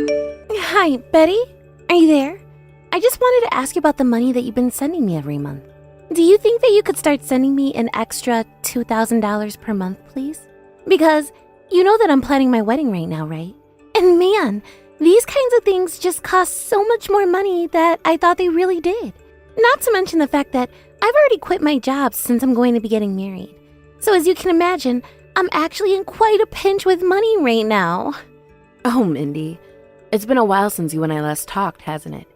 Hi, Betty? Are you there? I just wanted to ask you about the money that you've been sending me every month. Do you think that you could start sending me an extra $2,000 per month, please? Because you know that I'm planning my wedding right now, right? And man, these kinds of things just cost so much more money that I thought they really did. Not to mention the fact that I've already quit my job since I'm going to be getting married. So as you can imagine, I'm actually in quite a pinch with money right now. Oh, Mindy, it's been a while since you and I last talked, hasn't it?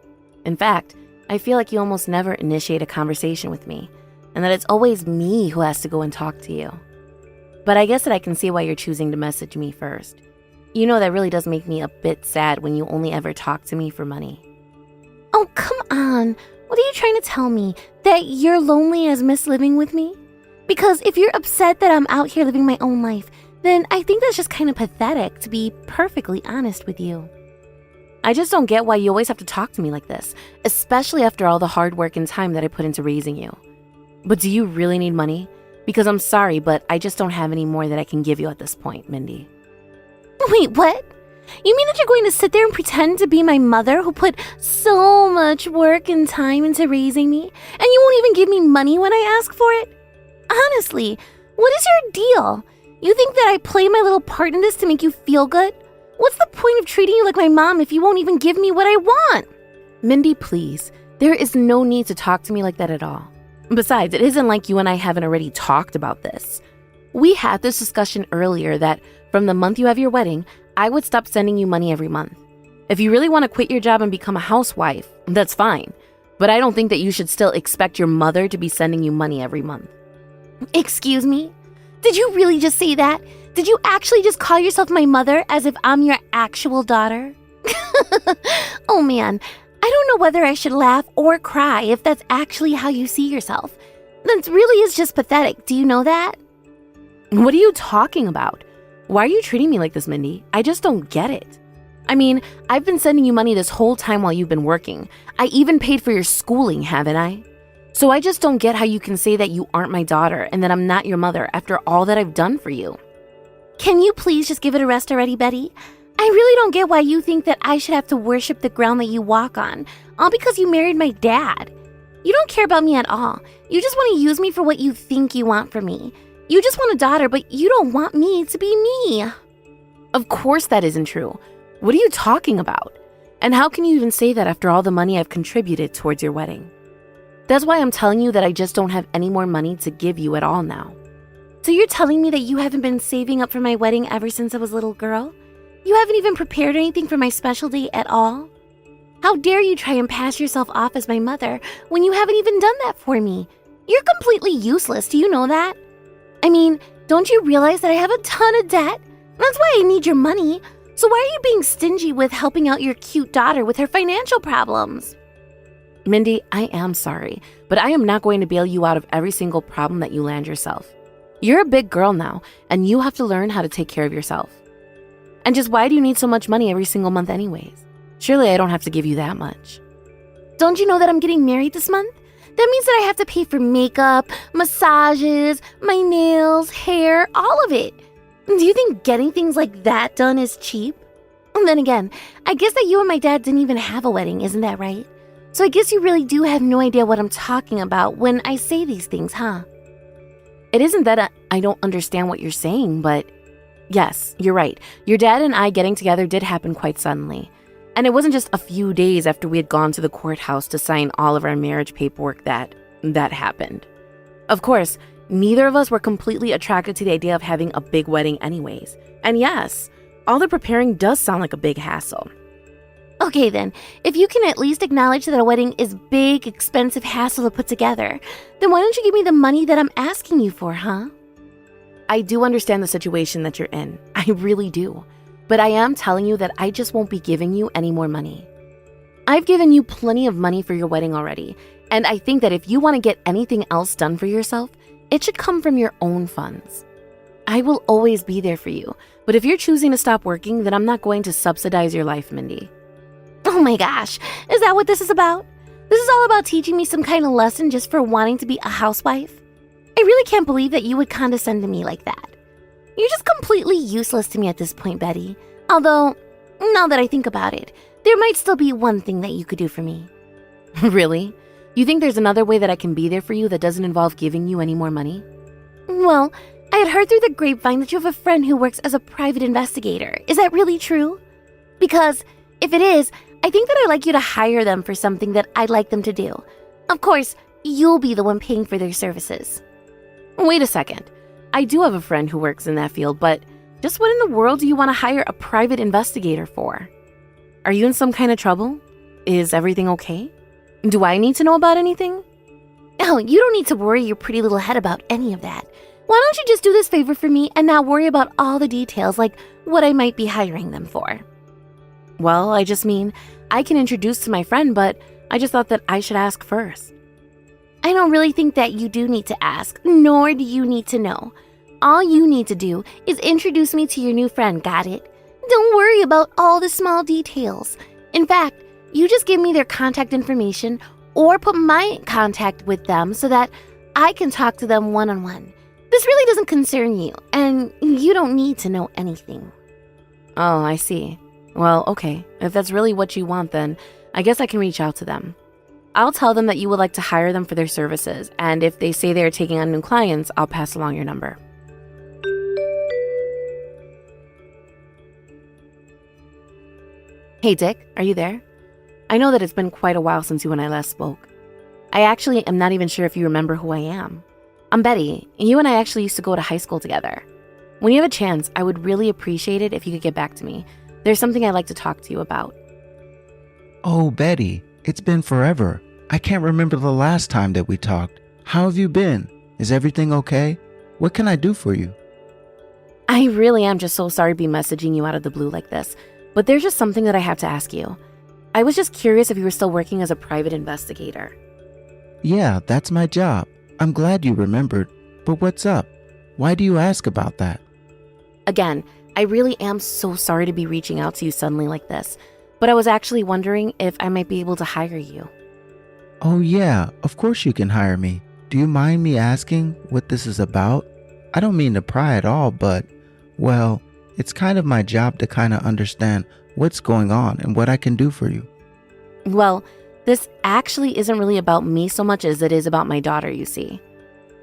In fact, I feel like you almost never initiate a conversation with me, and that it's always me who has to go and talk to you. But I guess that I can see why you're choosing to message me first. You know that really does make me a bit sad when you only ever talk to me for money. Oh, come on. What are you trying to tell me? That you're lonely as miss living with me? Because if you're upset that I'm out here living my own life, then I think that's just kind of pathetic, to be perfectly honest with you. I just don't get why you always have to talk to me like this, especially after all the hard work and time that I put into raising you. But do you really need money? Because I'm sorry, but I just don't have any more that I can give you at this point, Mindy. Wait, what? You mean that you're going to sit there and pretend to be my mother who put so much work and time into raising me, and you won't even give me money when I ask for it? Honestly, what is your deal? You think that I play my little part in this to make you feel good? What's the point of treating you like my mom if you won't even give me what I want? Mindy, please. There is no need to talk to me like that at all. Besides, it isn't like you and I haven't already talked about this. We had this discussion earlier that from the month you have your wedding, I would stop sending you money every month. If you really want to quit your job and become a housewife, that's fine. But I don't think that you should still expect your mother to be sending you money every month. Excuse me? Did you really just say that? Did you actually just call yourself my mother as if I'm your actual daughter? Oh man, I don't know whether I should laugh or cry if that's actually how you see yourself. That really is just pathetic, do you know that? What are you talking about? Why are you treating me like this, Mindy? I just don't get it. I mean, I've been sending you money this whole time while you've been working. I even paid for your schooling, haven't I? So I just don't get how you can say that you aren't my daughter and that I'm not your mother after all that I've done for you. Can you please just give it a rest already, Betty? I really don't get why you think that I should have to worship the ground that you walk on, all because you married my dad. You don't care about me at all. You just want to use me for what you think you want from me. You just want a daughter, but you don't want me to be me. Of course that isn't true. What are you talking about? And how can you even say that after all the money I've contributed towards your wedding? That's why I'm telling you that I just don't have any more money to give you at all now. So you're telling me that you haven't been saving up for my wedding ever since I was a little girl? You haven't even prepared anything for my special day at all? How dare you try and pass yourself off as my mother when you haven't even done that for me? You're completely useless, do you know that? I mean, don't you realize that I have a ton of debt? That's why I need your money. So why are you being stingy with helping out your cute daughter with her financial problems? Mindy, I am sorry, but I am not going to bail you out of every single problem that you land yourself. You're a big girl now, and you have to learn how to take care of yourself. And just why do you need so much money every single month anyways? Surely I don't have to give you that much. Don't you know that I'm getting married this month? That means that I have to pay for makeup, massages, my nails, hair, all of it. Do you think getting things like that done is cheap? And then again, I guess that you and my dad didn't even have a wedding, isn't that right? So I guess you really do have no idea what I'm talking about when I say these things, huh? It isn't that I don't understand what you're saying, but yes, you're right. Your dad and I getting together did happen quite suddenly. And it wasn't just a few days after we had gone to the courthouse to sign all of our marriage paperwork that happened. Of course, neither of us were completely attracted to the idea of having a big wedding anyways. And yes, all the preparing does sound like a big hassle. Okay then, if you can at least acknowledge that a wedding is big, expensive hassle to put together, then why don't you give me the money that I'm asking you for, huh? I do understand the situation that you're in. I really do. But I am telling you that I just won't be giving you any more money. I've given you plenty of money for your wedding already, and I think that if you want to get anything else done for yourself, it should come from your own funds. I will always be there for you, but if you're choosing to stop working, then I'm not going to subsidize your life, Mindy. Oh my gosh, is that what this is about? This is all about teaching me some kind of lesson just for wanting to be a housewife? I really can't believe that you would condescend to me like that. You're just completely useless to me at this point, Betty. Although, Now that I think about it, there might still be one thing that you could do for me. Really? You think there's another way that I can be there for you that doesn't involve giving you any more money? Well, I had heard through the grapevine that you have a friend who works as a private investigator. Is that really true? Because if it is, I think that I'd like you to hire them for something that I'd like them to do. Of course, you'll be the one paying for their services. Wait a second. I do have a friend who works in that field, but just what in the world do you want to hire a private investigator for? Are you in some kind of trouble? Is everything okay? Do I need to know about anything? Oh, you don't need to worry your pretty little head about any of that. Why don't you just do this favor for me and not worry about all the details like what I might be hiring them for? Well, I just mean, I can introduce to my friend, but I just thought that I should ask first. I don't really think that you do need to ask, nor do you need to know. All you need to do is introduce me to your new friend, got it? Don't worry about all the small details. In fact, you just give me their contact information or put my contact with them so that I can talk to them one-on-one. This really doesn't concern you, and you don't need to know anything. Oh, I see. Well, okay. If that's really what you want, then I guess I can reach out to them. I'll tell them that you would like to hire them for their services, and if they say they are taking on new clients, I'll pass along your number. Hey, Dick, are you there? I know that it's been quite a while since you and I last spoke. I actually am not even sure if you remember who I am. I'm Betty, and you and I actually used to go to high school together. When you have a chance, I would really appreciate it if you could get back to me. There's something I'd like to talk to you about. Oh, Betty, it's been forever. I can't remember the last time that we talked. How have you been? Is everything okay? What can I do for you? I really am just so sorry to be messaging you out of the blue like this, but there's just something that I have to ask you. I was just curious if you were still working as a private investigator. Yeah, that's my job. I'm glad you remembered. But what's up? Why do you ask about that? Again, I really am so sorry to be reaching out to you suddenly like this, but I was actually wondering if I might be able to hire you. Oh yeah, of course you can hire me. Do you mind me asking what this is about? I don't mean to pry at all, but, well, it's kind of my job to kind of understand what's going on and what I can do for you. Well, this actually isn't really about me so much as it is about my daughter, you see.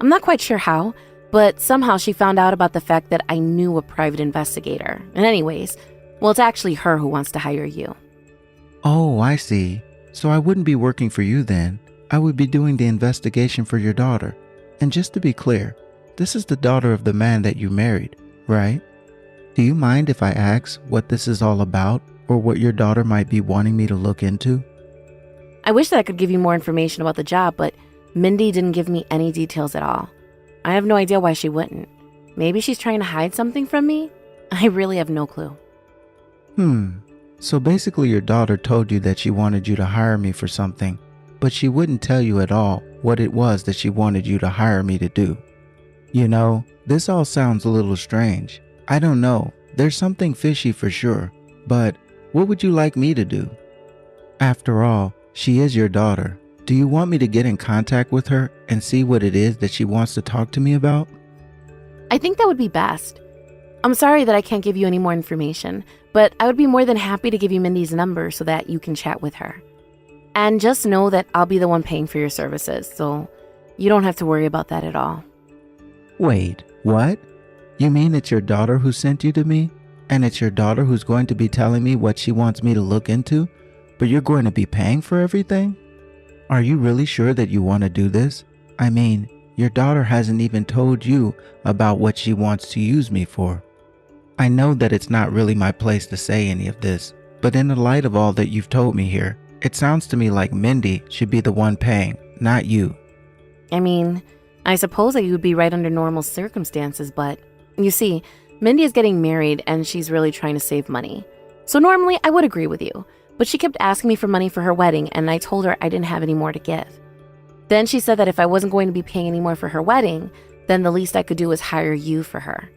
I'm not quite sure how, but somehow she found out about the fact that I knew a private investigator. And anyways, well, it's actually her who wants to hire you. Oh, I see. So I wouldn't be working for you then. I would be doing the investigation for your daughter. And just to be clear, this is the daughter of the man that you married, right? Do you mind if I ask what this is all about or what your daughter might be wanting me to look into? I wish that I could give you more information about the job, but Mindy didn't give me any details at all. I have no idea why she wouldn't. Maybe she's trying to hide something from me? I really have no clue. So basically your daughter told you that she wanted you to hire me for something, but she wouldn't tell you at all what it was that she wanted you to hire me to do. You know, this all sounds a little strange. I don't know. There's something fishy for sure, but what would you like me to do? After all, she is your daughter. Do you want me to get in contact with her and see what it is that she wants to talk to me about? I think that would be best. I'm sorry that I can't give you any more information, but I would be more than happy to give you Mindy's number so that you can chat with her. And just know that I'll be the one paying for your services, so you don't have to worry about that at all. Wait, what? You mean it's your daughter who sent you to me? And it's your daughter who's going to be telling me what she wants me to look into? But you're going to be paying for everything? Are you really sure that you want to do this? I mean, your daughter hasn't even told you about what she wants to use me for. I know that it's not really my place to say any of this, but in the light of all that you've told me here, it sounds to me like Mindy should be the one paying, not you. I mean, I suppose that you would be right under normal circumstances, but you see, Mindy is getting married and she's really trying to save money. So normally I would agree with you, but she kept asking me for money for her wedding and I told her I didn't have any more to give. Then she said that if I wasn't going to be paying any more for her wedding, then the least I could do was hire you for her.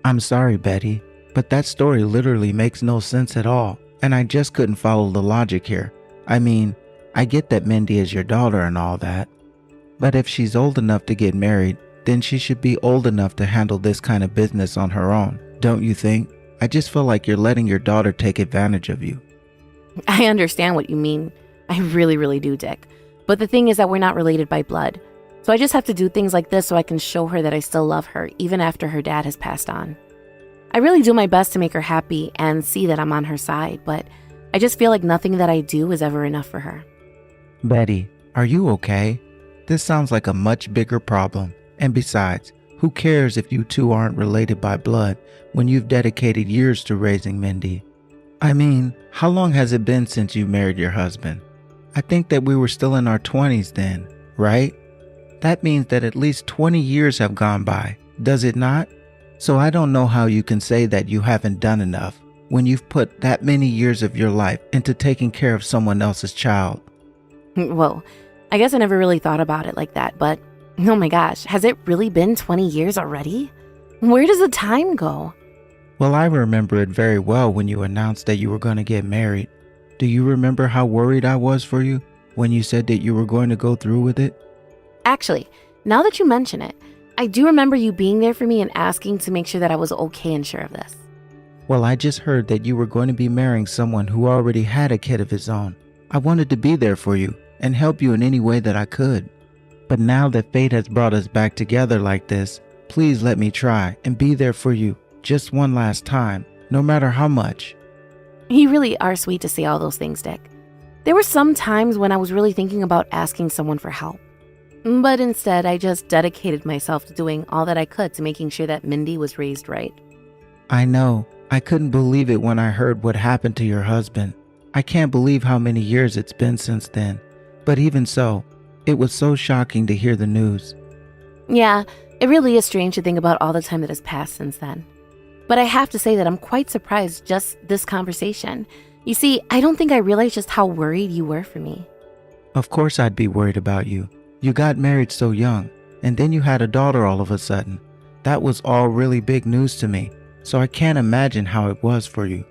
I'm sorry, Betty, but that story literally makes no sense at all, and I just couldn't follow the logic here. I mean, I get that Mindy is your daughter and all that, but if she's old enough to get married, then she should be old enough to handle this kind of business on her own, don't you think? I just feel like you're letting your daughter take advantage of you. I understand what you mean. I really, really do, Dick. But the thing is that we're not related by blood. So I just have to do things like this so I can show her that I still love her, even after her dad has passed on. I really do my best to make her happy and see that I'm on her side, but I just feel like nothing that I do is ever enough for her. Betty, are you okay? This sounds like a much bigger problem. And besides, who cares if you two aren't related by blood when you've dedicated years to raising Mindy? I mean, how long has it been since you married your husband? I think that we were still in our 20s then, right? That means that at least 20 years have gone by, does it not? So I don't know how you can say that you haven't done enough when you've put that many years of your life into taking care of someone else's child. Well, I guess I never really thought about it like that, but oh my gosh, has it really been 20 years already? Where does the time go? Well, I remember it very well when you announced that you were going to get married. Do you remember how worried I was for you when you said that you were going to go through with it? Actually, now that you mention it, I do remember you being there for me and asking to make sure that I was okay and sure of this. Well, I just heard that you were going to be marrying someone who already had a kid of his own. I wanted to be there for you and help you in any way that I could. But now that fate has brought us back together like this, please let me try and be there for you just one last time, no matter how much. You really are sweet to say all those things, Dick. There were some times when I was really thinking about asking someone for help. But instead, I just dedicated myself to doing all that I could to making sure that Mindy was raised right. I know. I couldn't believe it when I heard what happened to your husband. I can't believe how many years it's been since then. But even so, it was so shocking to hear the news. Yeah, it really is strange to think about all the time that has passed since then. But I have to say that I'm quite surprised just this conversation. You see, I don't think I realized just how worried you were for me. Of course I'd be worried about you. You got married so young, and then you had a daughter all of a sudden. That was all really big news to me, so I can't imagine how it was for you.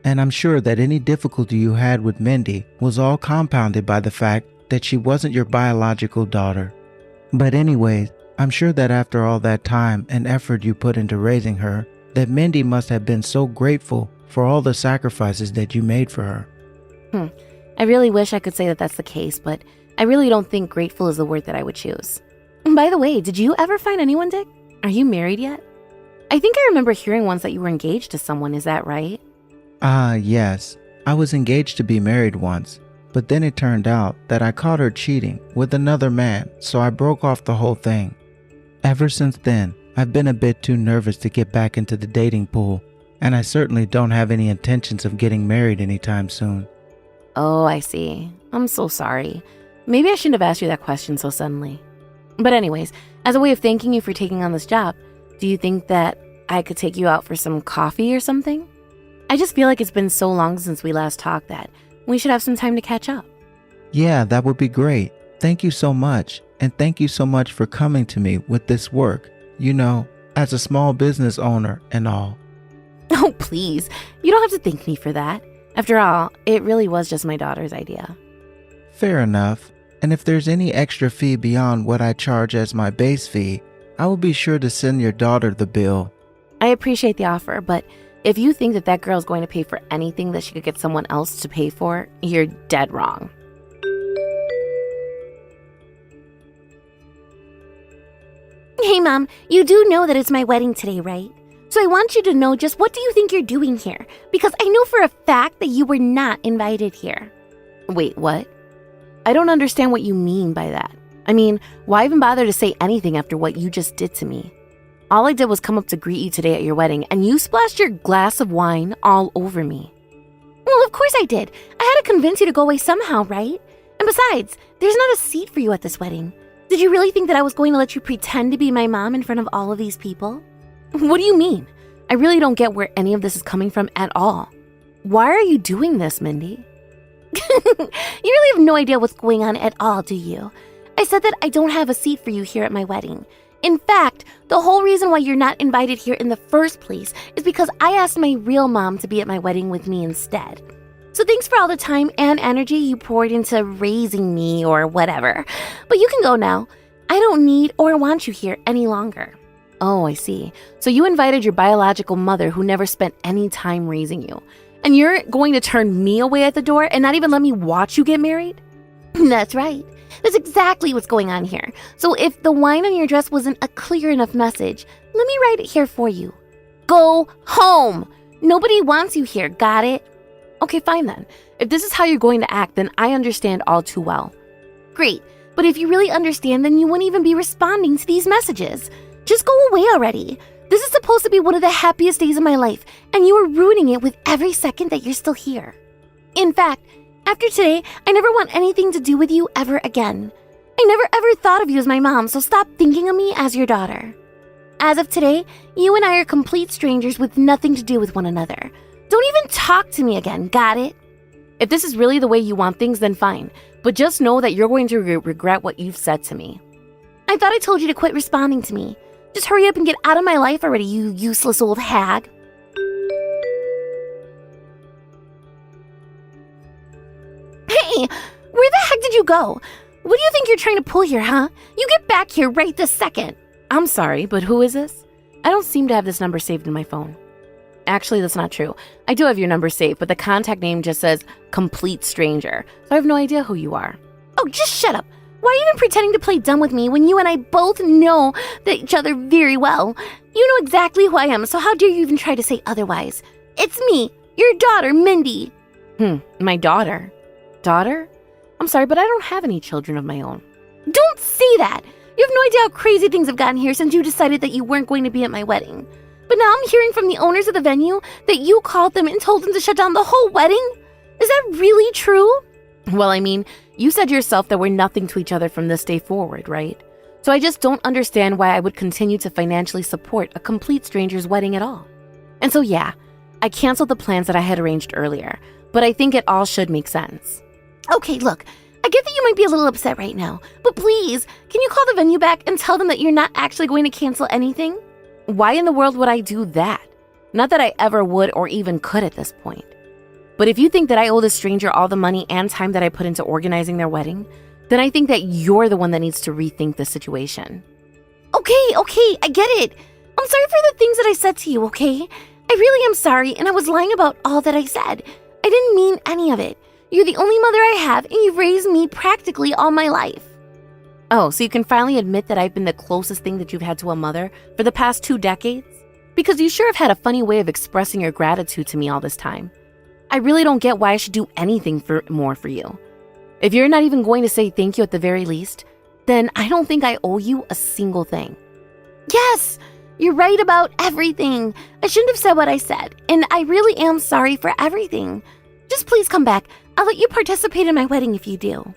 And I'm sure that any difficulty you had with Mindy was all compounded by the fact that she wasn't your biological daughter. But anyways, I'm sure that after all that time and effort you put into raising her, that Mindy must have been so grateful for all the sacrifices that you made for her. I really wish I could say that that's the case, but I really don't think grateful is the word that I would choose. By the way, did you ever find anyone, Dick? Are you married yet? I think I remember hearing once that you were engaged to someone, is that right? Yes. I was engaged to be married once, but then it turned out that I caught her cheating with another man, so I broke off the whole thing. Ever since then, I've been a bit too nervous to get back into the dating pool, and I certainly don't have any intentions of getting married anytime soon. Oh, I see. I'm so sorry. Maybe I shouldn't have asked you that question so suddenly. But anyways, as a way of thanking you for taking on this job, do you think that I could take you out for some coffee or something? I just feel like it's been so long since we last talked that we should have some time to catch up. Yeah, that would be great. Thank you so much. And thank you so much for coming to me with this work, as a small business owner and all. Oh, please. You don't have to thank me for that. After all, it really was just my daughter's idea. Fair enough. And if there's any extra fee beyond what I charge as my base fee, I will be sure to send your daughter the bill. I appreciate the offer, but if you think that that girl's going to pay for anything that she could get someone else to pay for, you're dead wrong. Hey, Mom, you do know that it's my wedding today, right? So I want you to know just what do you think you're doing here? Because I know for a fact that you were not invited here. Wait, what? I don't understand what you mean by that. I mean, why even bother to say anything after what you just did to me? All I did was come up to greet you today at your wedding, and you splashed your glass of wine all over me. Well, of course I did. I had to convince you to go away somehow, right? And besides, there's not a seat for you at this wedding. Did you really think that I was going to let you pretend to be my mom in front of all of these people? What do you mean? I really don't get where any of this is coming from at all. Why are you doing this, Mindy? You really have no idea what's going on at all, do you? I said that I don't have a seat for you here at my wedding. In fact, the whole reason why you're not invited here in the first place is because I asked my real mom to be at my wedding with me instead. So thanks for all the time and energy you poured into raising me or whatever. But you can go now. I don't need or want you here any longer. Oh, I see. So you invited your biological mother who never spent any time raising you. And you're going to turn me away at the door and not even let me watch you get married? That's right. That's exactly what's going on here. So if the wine on your dress wasn't a clear enough message, let me write it here for you. Go home. Nobody wants you here, got it? Okay, fine then. If this is how you're going to act, then I understand all too well. Great. But if you really understand, then you wouldn't even be responding to these messages. Just go away already. This is supposed to be one of the happiest days of my life, and you are ruining it with every second that you're still here. In fact, after today, I never want anything to do with you ever again. I never ever thought of you as my mom, so stop thinking of me as your daughter. As of today, you and I are complete strangers with nothing to do with one another. Don't even talk to me again, got it? If this is really the way you want things, then fine. But just know that you're going to regret what you've said to me. I thought I told you to quit responding to me. Just hurry up and get out of my life already, you useless old hag. Hey, where the heck did you go? What do you think you're trying to pull here, huh? You get back here right this second. I'm sorry, but who is this? I don't seem to have this number saved in my phone. Actually, that's not true. I do have your number saved, but the contact name just says complete stranger, so I have no idea who you are. Oh, just shut up. Why are you even pretending to play dumb with me when you and I both know each other very well? You know exactly who I am, so how dare you even try to say otherwise? It's me, your daughter, Mindy. My daughter? Daughter? I'm sorry, but I don't have any children of my own. Don't say that. You have no idea how crazy things have gotten here since you decided that you weren't going to be at my wedding. But now I'm hearing from the owners of the venue that you called them and told them to shut down the whole wedding? Is that really true? Well, I mean, you said yourself that we're nothing to each other from this day forward, right? So I just don't understand why I would continue to financially support a complete stranger's wedding at all. And so yeah, I canceled the plans that I had arranged earlier, but I think it all should make sense. Okay, look, I get that you might be a little upset right now, but please, can you call the venue back and tell them that you're not actually going to cancel anything? Why in the world would I do that? Not that I ever would or even could at this point. But if you think that I owe this stranger all the money and time that I put into organizing their wedding, then I think that you're the one that needs to rethink the situation. Okay, I get it. I'm sorry for the things that I said to you, okay? I really am sorry, and I was lying about all that I said. I didn't mean any of it. You're the only mother I have, and you've raised me practically all my life. Oh, so you can finally admit that I've been the closest thing that you've had to a mother for the past 2 decades? Because you sure have had a funny way of expressing your gratitude to me all this time. I really don't get why I should do anything more for you. If you're not even going to say thank you at the very least, then I don't think I owe you a single thing. Yes, you're right about everything. I shouldn't have said what I said, and I really am sorry for everything. Just please come back. I'll let you participate in my wedding if you do.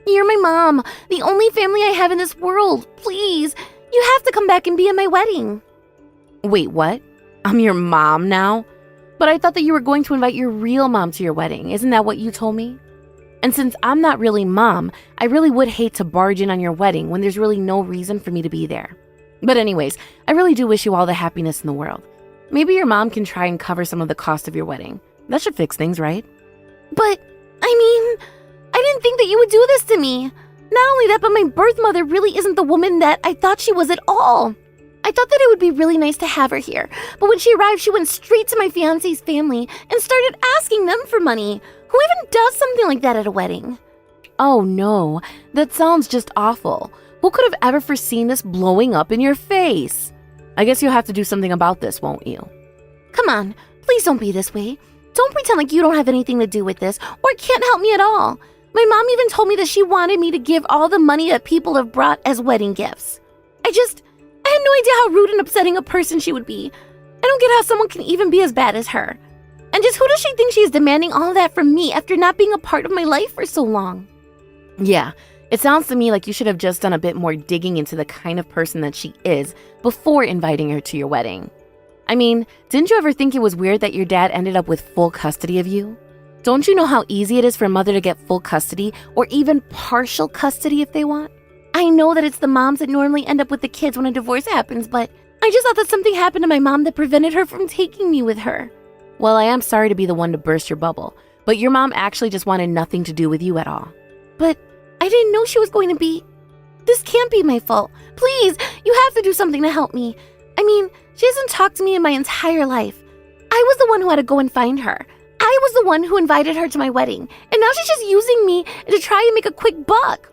You're my mom, the only family I have in this world. Please, you have to come back and be at my wedding. Wait, what? I'm your mom now? But I thought that you were going to invite your real mom to your wedding. Isn't that what you told me? And since I'm not really mom, I really would hate to barge in on your wedding when there's really no reason for me to be there. But anyways, I really do wish you all the happiness in the world. Maybe your mom can try and cover some of the cost of your wedding. That should fix things, right? But, I didn't think that you would do this to me. Not only that, but my birth mother really isn't the woman that I thought she was at all. I thought that it would be really nice to have her here, but when she arrived, she went straight to my fiancé's family and started asking them for money. Who even does something like that at a wedding? Oh no, that sounds just awful. Who could have ever foreseen this blowing up in your face? I guess you'll have to do something about this, won't you? Come on, please don't be this way. Don't pretend like you don't have anything to do with this or can't help me at all. My mom even told me that she wanted me to give all the money that people have brought as wedding gifts. I had no idea how rude and upsetting a person she would be. I don't get how someone can even be as bad as her. And just who does she think she is demanding all of that from me after not being a part of my life for so long? Yeah, it sounds to me like you should have just done a bit more digging into the kind of person that she is before inviting her to your wedding. I mean, didn't you ever think it was weird that your dad ended up with full custody of you? Don't you know how easy it is for a mother to get full custody or even partial custody if they want? I know that it's the moms that normally end up with the kids when a divorce happens, but I just thought that something happened to my mom that prevented her from taking me with her. Well, I am sorry to be the one to burst your bubble, but your mom actually just wanted nothing to do with you at all. But I didn't know she was going to be... This can't be my fault. Please, you have to do something to help me. I mean, she hasn't talked to me in my entire life. I was the one who had to go and find her. I was the one who invited her to my wedding, and now she's just using me to try and make a quick buck.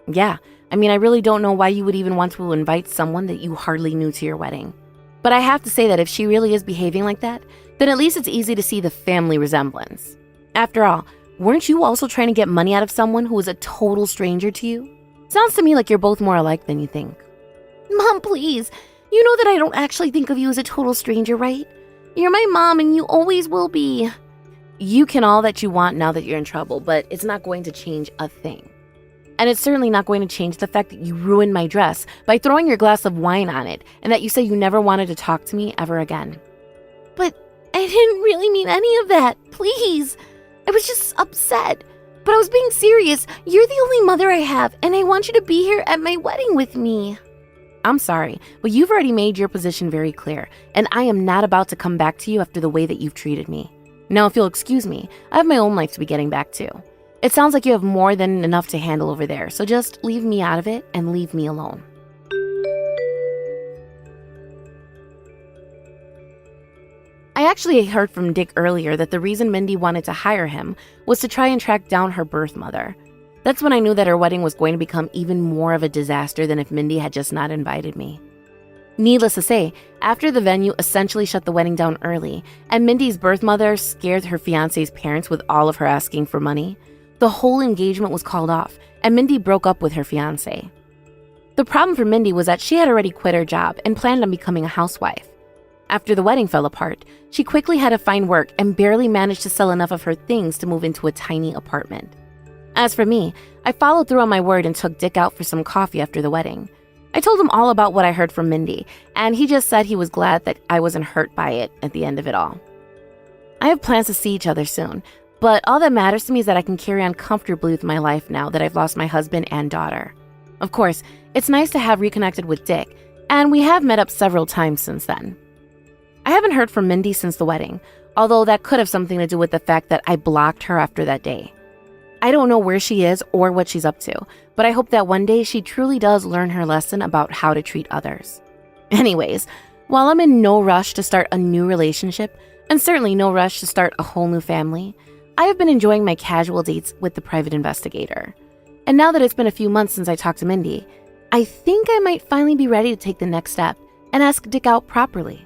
Yeah, I mean, I really don't know why you would even want to invite someone that you hardly knew to your wedding. But I have to say that if she really is behaving like that, then at least it's easy to see the family resemblance. After all, weren't you also trying to get money out of someone who was a total stranger to you? Sounds to me like you're both more alike than you think. Mom, please. You know that I don't actually think of you as a total stranger, right? You're my mom and you always will be. You can all that you want now that you're in trouble, but it's not going to change a thing. And it's certainly not going to change the fact that you ruined my dress by throwing your glass of wine on it and that you say you never wanted to talk to me ever again. But I didn't really mean any of that. Please. I was just upset. But I was being serious. You're the only mother I have, and I want you to be here at my wedding with me. I'm sorry, but you've already made your position very clear, and I am not about to come back to you after the way that you've treated me. Now, if you'll excuse me, I have my own life to be getting back to. It sounds like you have more than enough to handle over there, so just leave me out of it and leave me alone. I actually heard from Dick earlier that the reason Mindy wanted to hire him was to try and track down her birth mother. That's when I knew that her wedding was going to become even more of a disaster than if Mindy had just not invited me. Needless to say, after the venue essentially shut the wedding down early, and Mindy's birth mother scared her fiancé's parents with all of her asking for money, the whole engagement was called off, and Mindy broke up with her fiancé. The problem for Mindy was that she had already quit her job and planned on becoming a housewife. After the wedding fell apart, she quickly had to find work and barely managed to sell enough of her things to move into a tiny apartment. As for me, I followed through on my word and took Dick out for some coffee after the wedding. I told him all about what I heard from Mindy, and he just said he was glad that I wasn't hurt by it at the end of it all. I have plans to see each other soon, but all that matters to me is that I can carry on comfortably with my life now that I've lost my husband and daughter. Of course, it's nice to have reconnected with Dick, and we have met up several times since then. I haven't heard from Mindy since the wedding, although that could have something to do with the fact that I blocked her after that day. I don't know where she is or what she's up to, but I hope that one day she truly does learn her lesson about how to treat others. Anyways, while I'm in no rush to start a new relationship, and certainly no rush to start a whole new family, I have been enjoying my casual dates with the private investigator. And now that it's been a few months since I talked to Mindy, I think I might finally be ready to take the next step and ask Dick out properly.